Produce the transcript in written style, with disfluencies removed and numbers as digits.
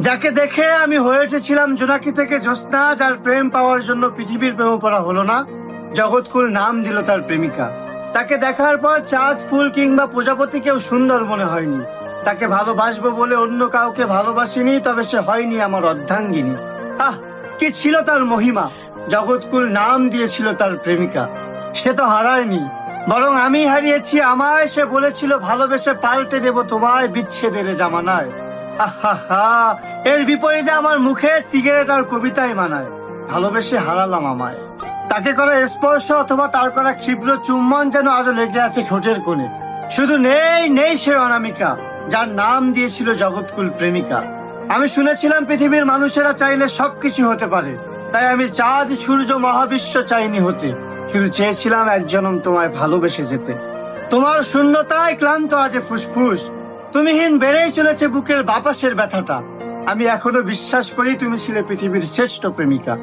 যাকে দেখে আমি হয়ে উঠেছিলাম জোনাকি থেকে জ্যোৎস্না, যার প্রেম পাওয়ার জন্য পৃথিবীর প্রেম পড়া হলো না, জগৎকুল নাম দিল তার প্রেমিকা। তাকে দেখার পর চাঁদ, ফুল কিংবা প্রজাপতিকেও সুন্দর মনে হয়নি। তাকে ভালোবাসবো বলে অন্য কাউকে ভালোবাসিনি, তবে সে হয়নি আমার অর্ধাঙ্গিনী। আহ, কি ছিল তার মহিমা! জগৎকুল নাম দিয়েছিল তার প্রেমিকা। সে তো হারায়নি, বরং আমি হারিয়েছি আমায়। সে বলেছিল ভালোবেসে পাল্টে দেব তোমায় বিচ্ছেদের জামানায়। আহা, এর বিপরীতে আমার মুখে সিগারেট আর কবিতাই মানায়। ভালোবেসে হারালাম আমায়। তাকে করা স্পর্শ অথবা তার করা ক্ষিপ্র চুম্বন যেন আজও লেগে আছে ঠোঁটের কোণে। শুধু নেই সে অনামিকা, যার নাম দিয়েছিল জগৎকুল প্রেমিকা। আমি শুনেছিলাম পৃথিবীর মানুষেরা চাইলে সবকিছু হতে পারে, তাই আমি চাঁদ, সূর্য, মহাবিশ্ব চাইনি হতে। শুধু চেয়েছিলাম এক জনম তোমায় ভালোবেসে যেতে। তোমার শূন্যতায় ক্লান্ত আজ ফুসফুস, তুমিহীন বেড়েই চলেছে বুকের বাতাসের ব্যথাটা। আমি এখনো বিশ্বাস করি তুমি ছিলে পৃথিবীর শ্রেষ্ঠ প্রেমিকা।